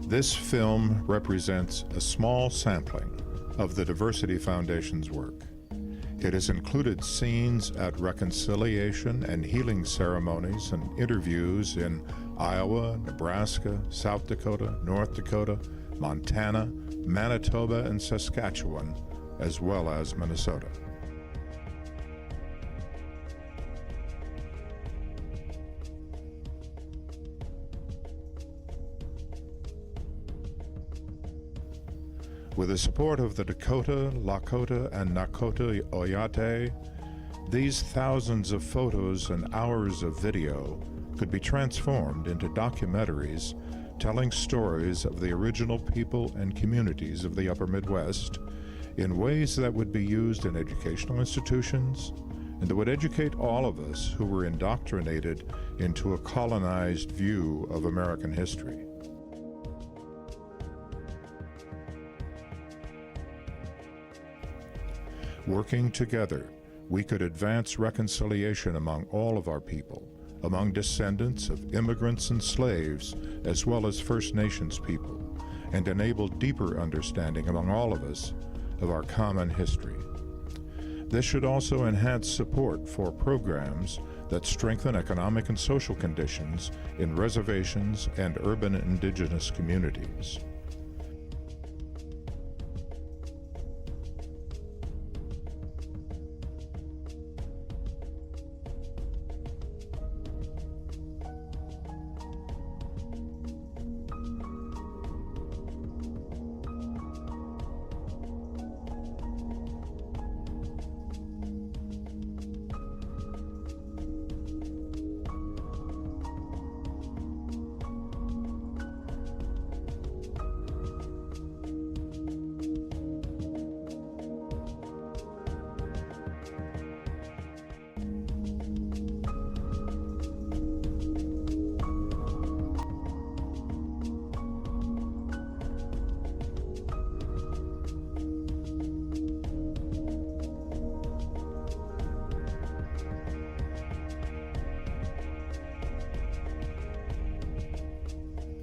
This film represents a small sampling of the Diversity Foundation's work. It has included scenes at reconciliation and healing ceremonies and interviews in Iowa, Nebraska, South Dakota, North Dakota, Montana, Manitoba, and Saskatchewan, as well as Minnesota. With the support of the Dakota, Lakota, and Nakota Oyate, these thousands of photos and hours of video could be transformed into documentaries telling stories of the original people and communities of the Upper Midwest in ways that would be used in educational institutions and that would educate all of us who were indoctrinated into a colonized view of American history. Working together, we could advance reconciliation among all of our people, among descendants of immigrants and slaves, as well as First Nations people, and enable deeper understanding among all of us of our common history. This should also enhance support for programs that strengthen economic and social conditions in reservations and urban indigenous communities.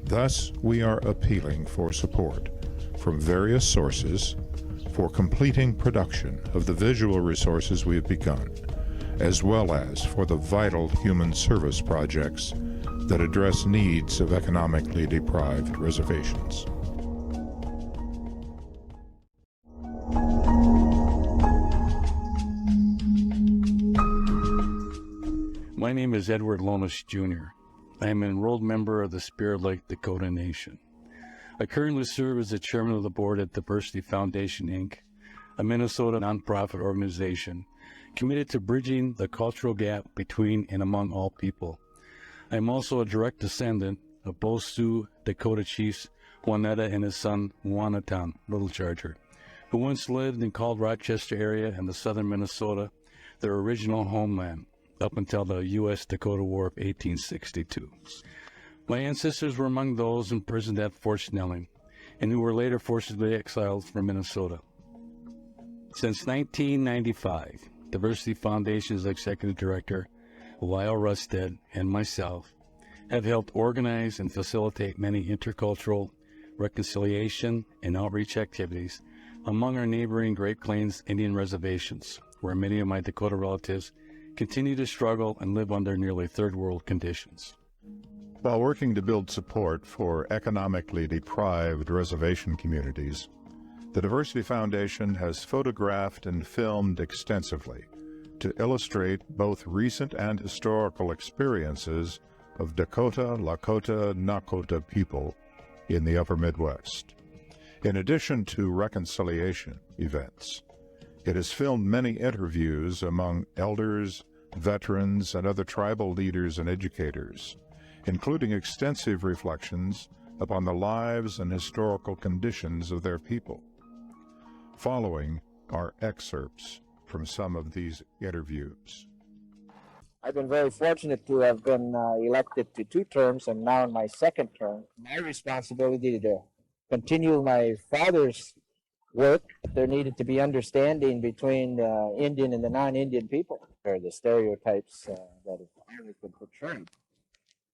Thus, we are appealing for support from various sources for completing production of the visual resources we have begun, as well as for the vital human service projects that address needs of economically deprived reservations. My name is Edward Lohnes, Jr. I am an enrolled member of the Spirit Lake Dakota Nation. I currently serve as the chairman of the board at Diversity Foundation, Inc., a Minnesota nonprofit organization committed to bridging the cultural gap between and among all people. I am also a direct descendant of both Sioux Dakota chiefs Waneta and his son Waanatan, Little Charger, who once lived in called Rochester area in the southern Minnesota, their original homeland, up until the U.S.-Dakota War of 1862. My ancestors were among those imprisoned at Fort Snelling, and who were later forcibly exiled from Minnesota. Since 1995, Diversity Foundation's executive director, Lyle Rustad, and myself have helped organize and facilitate many intercultural reconciliation and outreach activities among our neighboring Great Plains Indian reservations, where many of my Dakota relatives continue to struggle and live under nearly third world conditions. While working to build support for economically deprived reservation communities, the Diversity Foundation has photographed and filmed extensively to illustrate both recent and historical experiences of Dakota, Lakota, Nakota people in the Upper Midwest. In addition to reconciliation events, it has filmed many interviews among elders, veterans, and other tribal leaders and educators, including extensive reflections upon the lives and historical conditions of their people. Following are excerpts from some of these interviews. I've been very fortunate to have been elected to 2 terms and now in my 2nd term. My responsibility to continue my father's work. There needed to be understanding between the Indian and the non-Indian people, or the stereotypes that have always been portrayed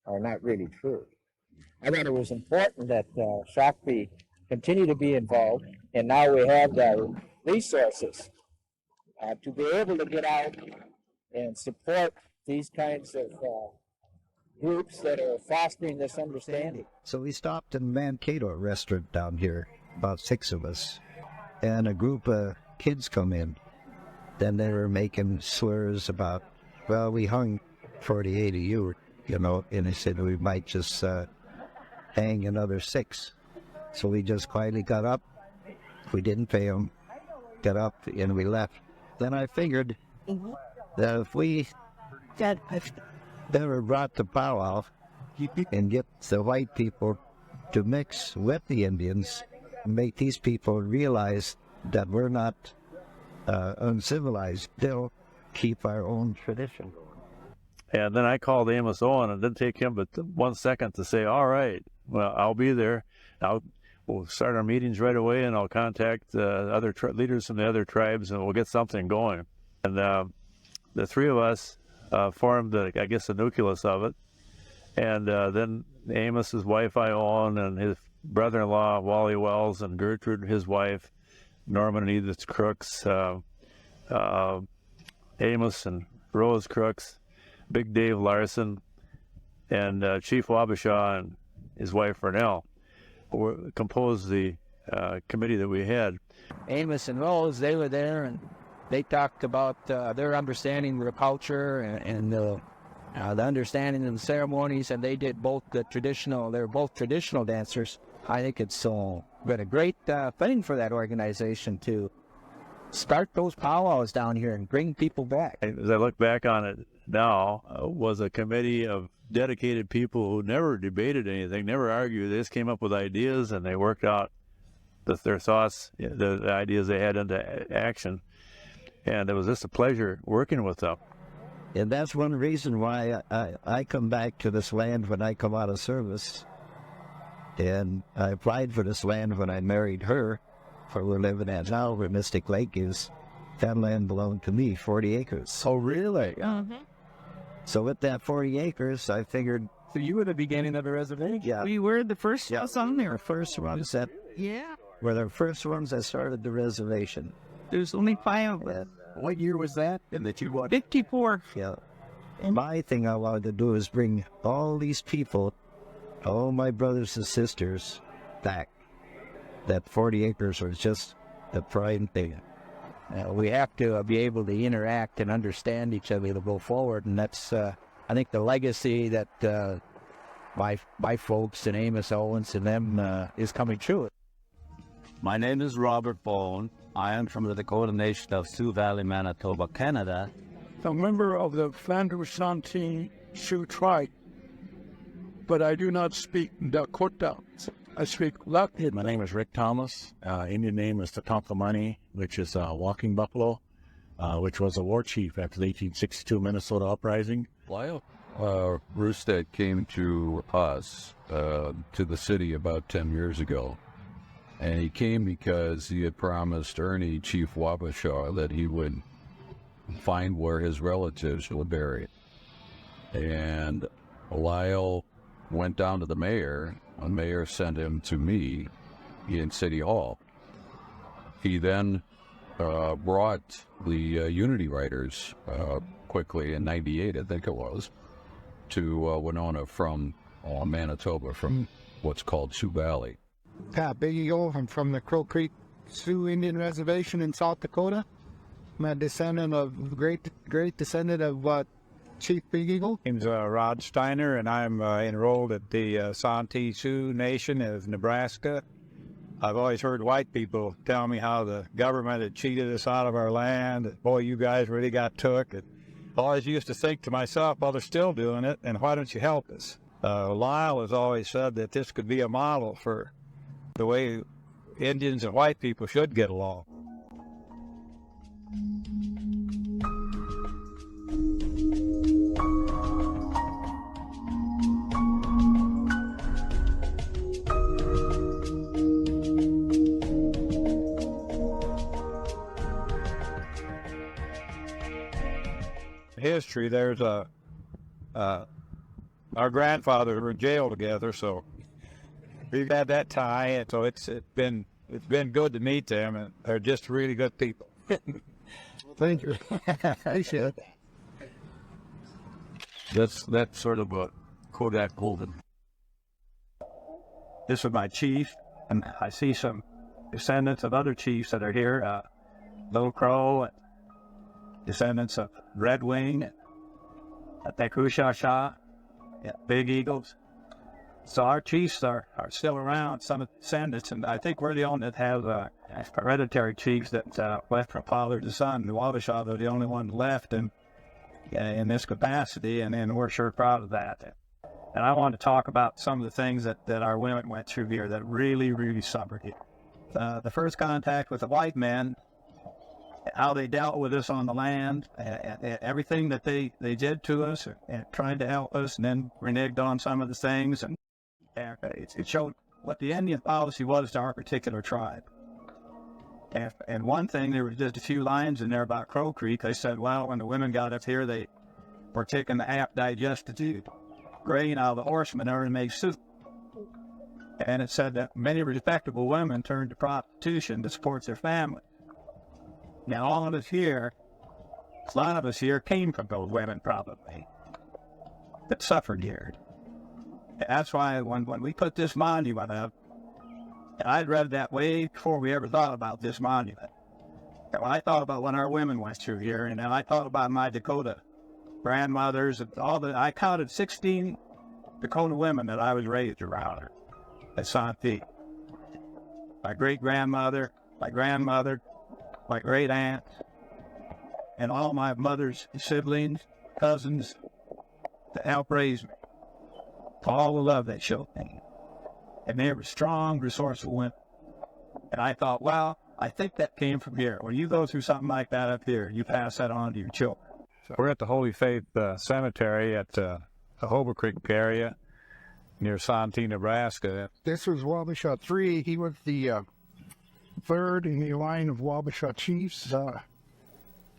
are not really true. I thought it was important that Shakopee continue to be involved, and now we have the resources to be able to get out and support these kinds of groups that are fostering this understanding. So we stopped in Mankato restaurant down here, about 6 of us, and a group of kids come in. Then they were making slurs about, well, we hung 48 of you, you know, and they said we might just hang another 6. So we just quietly got up. We didn't pay them, got up, and we left. Then I figured that if we never brought the powwow and get the white people to mix with the Indians, make these people realize that we're not uncivilized, they'll keep our own tradition going. And then I called Amos Owen, and it didn't take him but 1 second to say, all right, well, I'll be there. We'll start our meetings right away, and I'll contact other leaders from the other tribes, and we'll get something going. And the 3 of us formed, I guess, the nucleus of it. And then Amos's wife, Ione, and his brother-in-law, Wally Wells, and Gertrude, his wife, Norman and Edith Crooks, Amos and Rose Crooks, Big Dave Larson, and Chief Wabasha and his wife, Vernell, composed the committee that we had. Amos and Rose, they were there, and they talked about their understanding of the culture and the understanding of the ceremonies, and they did both they're both traditional dancers. I think it's been a great thing for that organization to start those powwows down here and bring people back. As I look back on it now, was a committee of dedicated people who never debated anything, never argued. They just came up with ideas, and they worked out their thoughts, the ideas they had into action. And it was just a pleasure working with them. And that's one reason why I come back to this land when I come out of service. And I applied for this land when I married her, where we're living at now, where Mystic Lake is. That land belonged to me, 40 acres. Oh, really? Mm-hmm. So with that 40 acres, I figured... So you were the beginning of the reservation? Yeah. We were the first ones on there. The first ones that... Yeah. Were the first ones that started the reservation. There's only 5 of us. What year was that? And that you won? 54. Yeah. My thing I wanted to do is bring all these people, all my brothers and sisters, back. That 40 acres was just the prime thing. We have to be able to interact and understand each other to go forward, and that's, I think, the legacy that my folks and Amos Owens and them is coming true. My name is Robert Bone. I am from the Dakota Nation of Sioux Valley, Manitoba, Canada. A member of the Waanatan Sioux tribe, but I do not speak Dakota. I speak Lakota. My name is Rick Thomas. Indian name is Tatonkamani, which is Walking Buffalo, which was a war chief after the 1862 Minnesota Uprising. Lyle Rustad came to us, to the city about 10 years ago. And he came because he had promised Ernie, Chief Wabasha, that he would find where his relatives were buried. And Lyle went down to the mayor. The mayor sent him to me in City Hall. He then brought the Unity Riders quickly in '98, I think it was, to Winona from Manitoba, from what's called Sioux Valley. Big Eagle. I'm from the Crow Creek Sioux Indian Reservation in South Dakota. I'm a descendant of great descendant of Chief Big Eagle. My name's Rod Steiner, and I'm enrolled at the Santee Sioux Nation of Nebraska. I've always heard white people tell me how the government had cheated us out of our land. Boy, you guys really got took. And I always used to think to myself, well, they're still doing it, and why don't you help us? Lyle has always said that this could be a model for the way Indians and white people should get along. History, there's our grandfathers were in jail together, so we've had that tie, and so it's been good to meet them, and they're just really good people. Thank you. Appreciate it. That's sort of a Kodak Golden. This is my chief, and I see some descendants of other chiefs that are here. Little Crow, and descendants of Red Wing, and Tekushasha, Big Eagles. So our chiefs are still around, some of the descendants, and I think we're the only that have hereditary chiefs that left from father to son. The Wabasha, they're the only one left in this capacity, and we're sure proud of that. And I want to talk about some of the things that our women went through here that really, really suffered here. The first contact with the white men, how they dealt with us on the land, and everything that they did to us and tried to help us, and then reneged on some of the things. And it showed what the Indian policy was to our particular tribe. And one thing, there was just a few lines in there about Crow Creek. They said, well, when the women got up here, they were taking the half-digested grain out of the horsemen in order to make soup. And it said that many respectable women turned to prostitution to support their family. Now, all of us here, a lot of us here came from those women, probably, that suffered here. And that's why when we put this monument up, and I'd read that way before we ever thought about this monument. And when I thought about what our women went through here, and then I thought about my Dakota grandmothers, and I counted 16 Dakota women that I was raised around at Santee. My great-grandmother, my grandmother, my great-aunt, and all my mother's siblings, cousins, that helped raise me. All the love they showed me. And they were strong, resourceful women. And I thought, well, I think that came from here. When you go through something like that up here, you pass that on to your children. So we're at the Holy Faith Cemetery at the Hobo Creek area near Santee, Nebraska. This was Wabasha 3. He was the third in the line of Wabasha chiefs.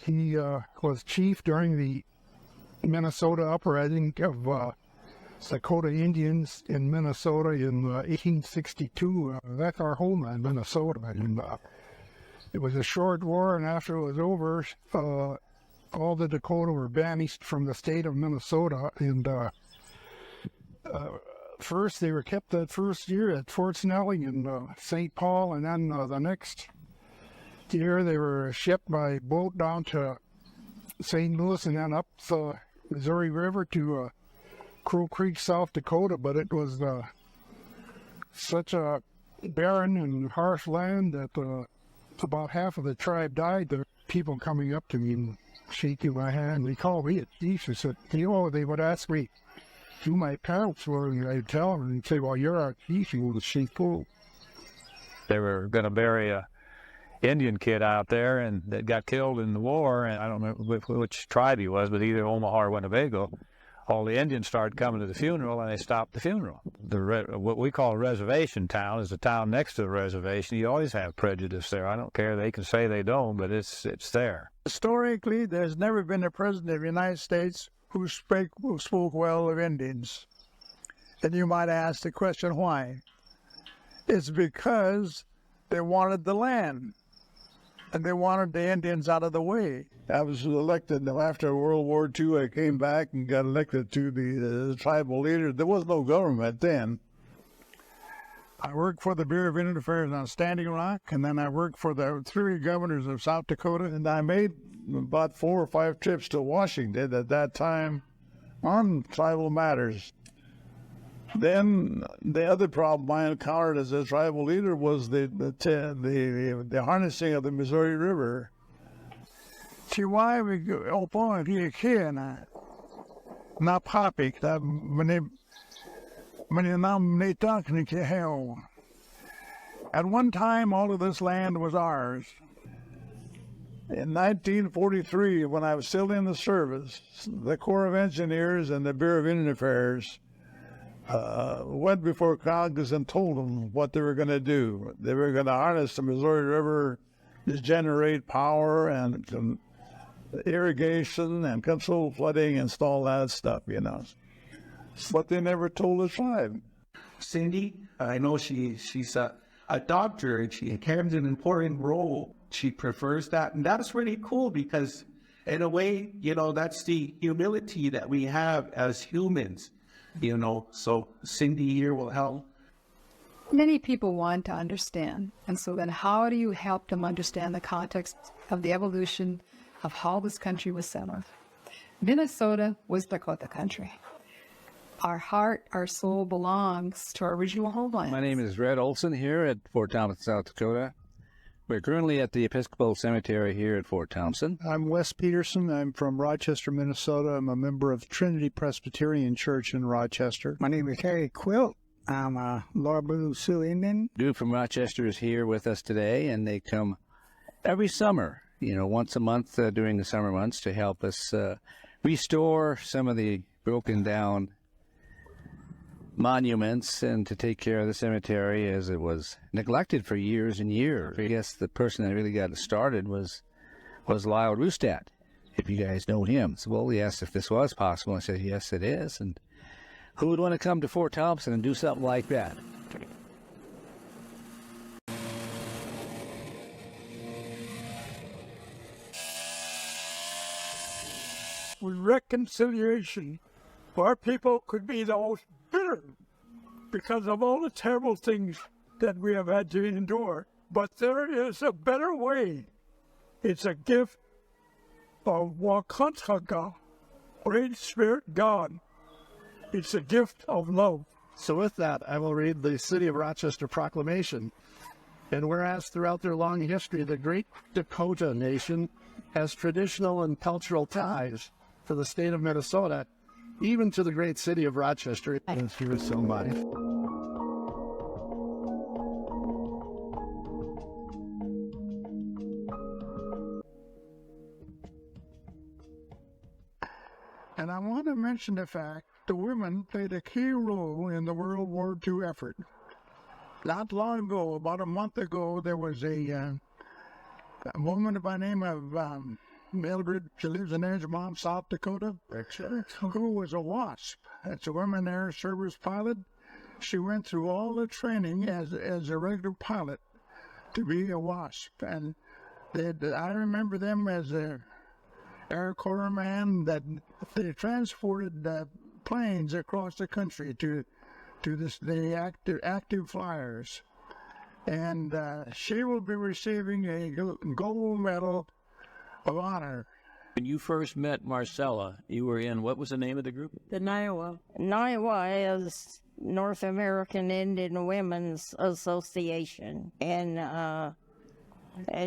He was chief during the Minnesota uprising of Dakota Indians in Minnesota in 1862. That's our homeland, Minnesota. And it was a short war, and after it was over, all the Dakota were banished from the state of Minnesota. And first, they were kept that first year at Fort Snelling in St. Paul, and then the next year they were shipped by boat down to St. Louis and then up the Missouri River to Crow Creek, South Dakota. But it was such a barren and harsh land that about half of the tribe died. The people coming up to me and shaking my hand, they called me a thief. They said, you know, they would ask me who my parents were, and I'd tell them, and they'd say, well, you're our thief, you was sheep fool. They were going to bury a Indian kid out there, and that got killed in the war, and I don't remember which tribe he was, but either Omaha or Winnebago. All the Indians started coming to the funeral, and they stopped the funeral. What we call a reservation town is a town next to the reservation. You always have prejudice there. I don't care. They can say they don't, but it's there. Historically, there's never been a president of the United States who spoke well of Indians. And you might ask the question, why? It's because they wanted the land, and they wanted the Indians out of the way. I was elected after World War II. I came back and got elected to the tribal leader. There was no government then. I worked for the Bureau of Indian Affairs on Standing Rock, and then I worked for the 3 governors of South Dakota. And I made about 4 or 5 trips to Washington at that time on tribal matters. Then the other problem I encountered as a tribal leader was the harnessing of the Missouri River. See why we go on here na papik da many talking to hell. At one time, all of this land was ours. In 1943, when I was still in the service, the Corps of Engineers and the Bureau of Indian Affairs went before Congress and told them what they were going to do. They were going to harness the Missouri River to generate power and irrigation and control flooding and all that stuff, you know. But they never told the tribe. Cindy, I know she's a doctor and she carries an important role. She prefers that. And that's really cool because in a way, you know, that's the humility that we have as humans, you know. So Cindy here will help. Many people want to understand. And so then how do you help them understand the context of the evolution of how this country was settled? Minnesota was Dakota country. Our heart, our soul belongs to our original homeland. My name is Red Olson here at Fort Thompson, South Dakota. We're currently at the Episcopal Cemetery here at Fort Thompson. I'm Wes Peterson. I'm from Rochester, Minnesota. I'm a member of Trinity Presbyterian Church in Rochester. My name is Harry Quilt. I'm a Lorbu Sioux Indian. Dude from Rochester is here with us today, and they come every summer, you know, once a month during the summer months to help us restore some of the broken down monuments and to take care of the cemetery as it was neglected for years and years. I guess the person that really got it started was Lyle Rustad, if you guys know him. So well, he asked if this was possible. I said, yes, it is. And who would want to come to Fort Thompson and do something like that? With reconciliation, our people could be the most bitter because of all the terrible things that we have had to endure. But there is a better way. It's a gift of Waanatan, Great Spirit God. It's a gift of love. So with that, I will read the City of Rochester Proclamation. And whereas throughout their long history, the great Dakota Nation has traditional and cultural ties to the state of Minnesota, even to the great city of Rochester. Thank you so much. And I want to mention the fact the women played a key role in the World War II effort. Not long ago, about a month ago, there was a woman by the name of Mildred. She lives in Edgemont, South Dakota, who was a WASP. That's a woman air service pilot. She went through all the training as a regular pilot to be a WASP. And I remember them as a Air Corps man that they transported planes across the country to the active flyers. And she will be receiving a gold medal of honor. When you first met Marcella, you were in, what was the name of the group? The NIWA. NIWA is North American Indian Women's Association. And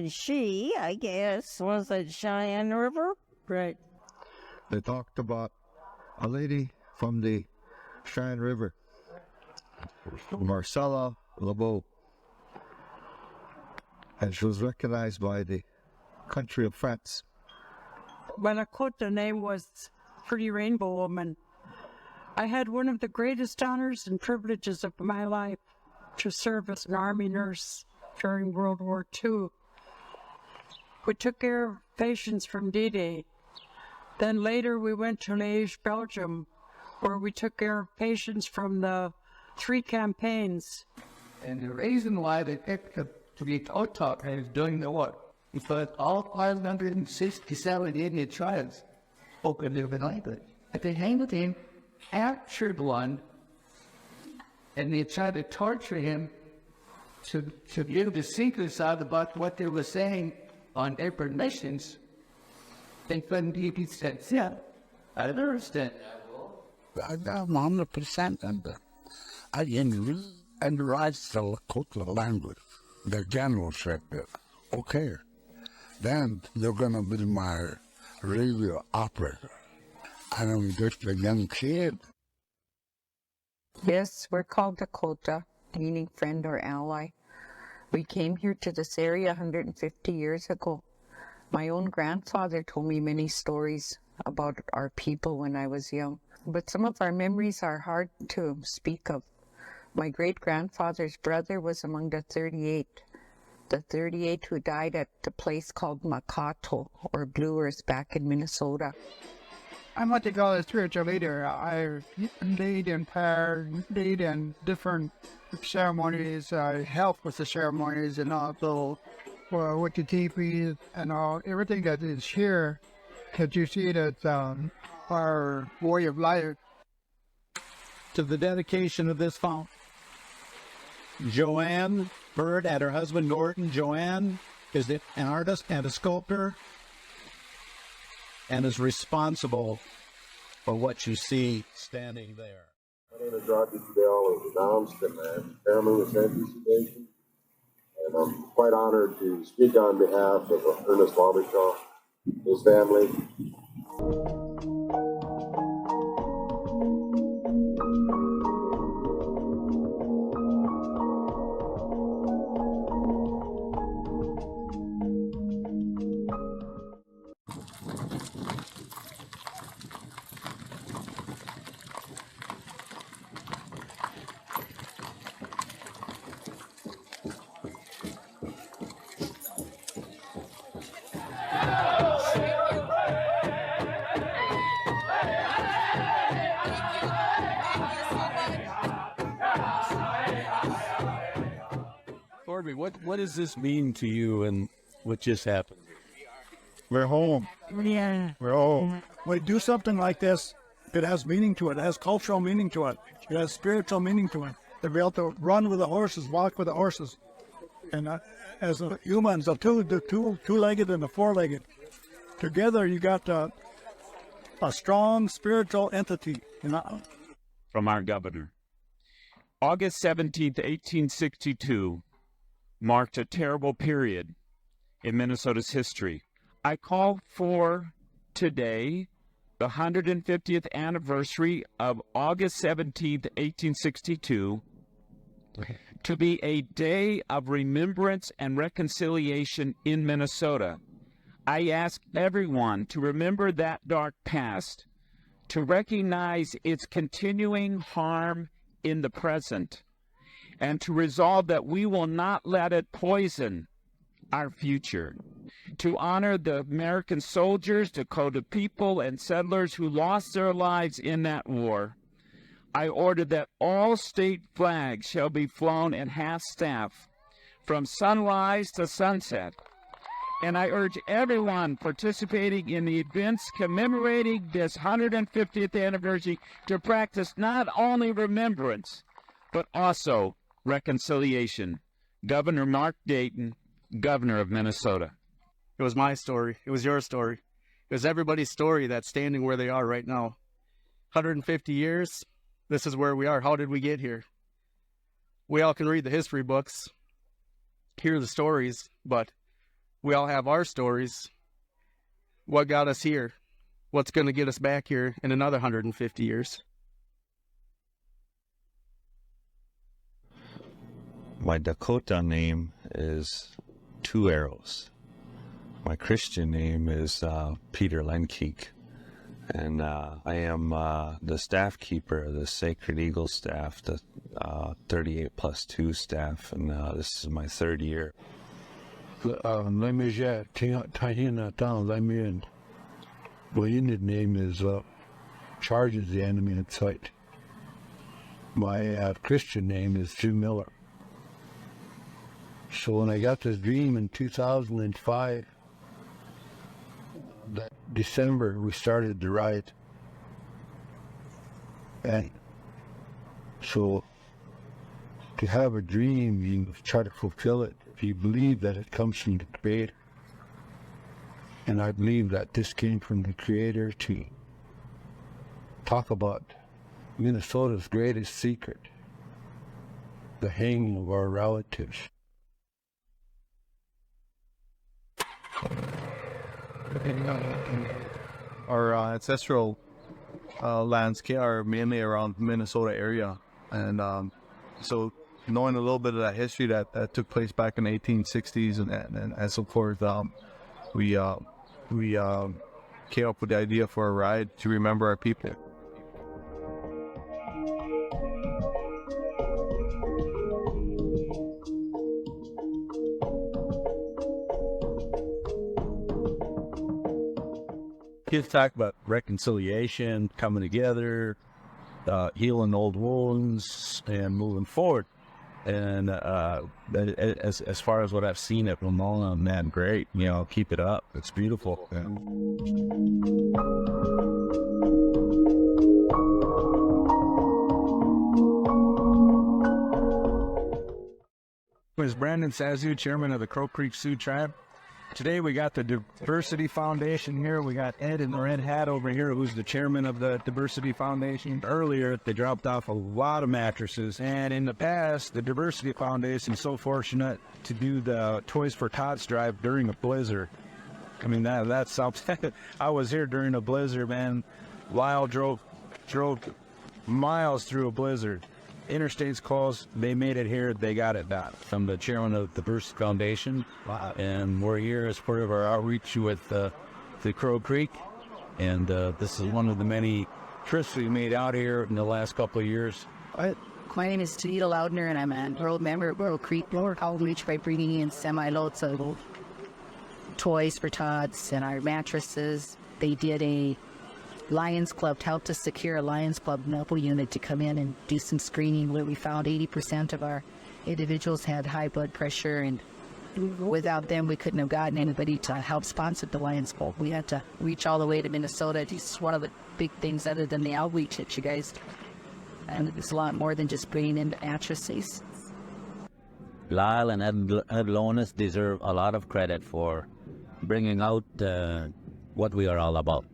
she, I guess, was at Cheyenne River. Right. They talked about a lady from the Cheyenne River, Marcella LeBeau. And she was recognized by the country of France. My Lakota name was Pretty Rainbow Woman. I had one of the greatest honors and privileges of my life to serve as an Army nurse during World War II. We took care of patients from D-Day. Then later we went to Liège, Belgium, where we took care of patients from the 3 campaigns. And the reason why they picked to be taught is doing the what? Because all 567 Indian tribes spoke a different language. But they Hamilton captured one, and they tried to torture him to give the secrets out about what they were saying on different missions. They couldn't be said, yeah, I understand. I'm 100% under. I can read and write the Lakota language. The general said that, okay, then you're going to be my radio operator. And I'm just a young kid. Yes, we're called Dakota, meaning friend or ally. We came here to this area 150 years ago. My own grandfather told me many stories about our people when I was young, but some of our memories are hard to speak of. My great-grandfather's brother was among the 38 who died at a place called Nakota, or Blue Earth, back in Minnesota. I'm what they call a spiritual leader. I lead in prayer, lead in different ceremonies, help with the ceremonies, and also with the teepees and all everything that is here. That you see that our way of life. To the dedication of this fountain, Joanne Bird and her husband Norton. Joanne is an artist and a sculptor and is responsible for what you see standing there. My name is Roger Fidel of Lohnes, I'm chairman of the Sioux Nation, and I'm quite honored to speak on behalf of Ernest Wabasha, his family. Corby, what does this mean to you and what just happened? We're home. Yeah. We're home. When we do something like this, it has meaning to it. It has cultural meaning to it. It has spiritual meaning to it. To be able to run with the horses, walk with the horses. And as humans, the two-legged and the four-legged. Together, you got a strong spiritual entity. From our governor. August 17th, 1862 marked a terrible period in Minnesota's history. I call for today the 150th anniversary of August 17th, 1862 to be a day of remembrance and reconciliation in Minnesota. I ask everyone to remember that dark past, to recognize its continuing harm in the present, and to resolve that we will not let it poison our future. To honor the American soldiers, Dakota people, and settlers who lost their lives in that war, I order that all state flags shall be flown at half-staff from sunrise to sunset. And I urge everyone participating in the events commemorating this 150th anniversary to practice not only remembrance, but also reconciliation. Governor Mark Dayton, Governor of Minnesota. It was my story. It was your story. It was everybody's story that's standing where they are right now. 150 years, this is where we are. How did we get here? We all can read the history books, hear the stories, but we all have our stories. What got us here? What's going to get us back here in another 150 years? My Dakota name is Two Arrows. My Christian name is Peter Lenkeek, and I am the staff keeper of the Sacred Eagle staff, the 38+2 staff, and this is my third year. My Indian name is Charges the Enemy in Sight. My Christian name is Jim Miller. So when I got this dream in 2005, that December we started the ride. And so to have a dream, you try to fulfill it if you believe that it comes from the Creator. And I believe that this came from the Creator to talk about Minnesota's greatest secret, the hanging of our relatives. Our ancestral landscape are mainly around Minnesota area, and so knowing a little bit of that history that took place back in the 1860s and so forth, we came up with the idea for a ride to remember our people. Kids talk about reconciliation, coming together, healing old wounds, and moving forward. And as far as what I've seen at Ramona, man, great. You know, keep it up. It's beautiful. Yeah. Was Brandon Sazu, chairman of the Crow Creek Sioux Tribe. Today we got the Diversity Foundation here. We got Ed in the red hat over here, who's the chairman of the Diversity Foundation. Earlier, they dropped off a lot of mattresses. And in the past, the Diversity Foundation is so fortunate to do the Toys for Tots drive during a blizzard. I mean, that's something. I was here during a blizzard, man. Lyle drove miles through a blizzard. Interstate's closed. They made it here. They got it done. I'm the chairman of the Diversity Foundation, and we're here as part of our outreach with the Crow Creek. And this is one of the many trips we made out here in the last couple of years. My name is Tanita Loudner, and I'm a world member of Crow Creek Lower Outreach by bringing in semi-loads of toys for tots and our mattresses. They did a Lions Club, helped us secure a Lions Club mobile unit to come in and do some screening, where we found 80% of our individuals had high blood pressure, and without them we couldn't have gotten anybody to help sponsor the Lions Club. We had to reach all the way to Minnesota. This is one of the big things other than the outreach that you guys, and it's a lot more than just bringing in mattresses. Lyle and Ed Lohnes deserve a lot of credit for bringing out what we are all about.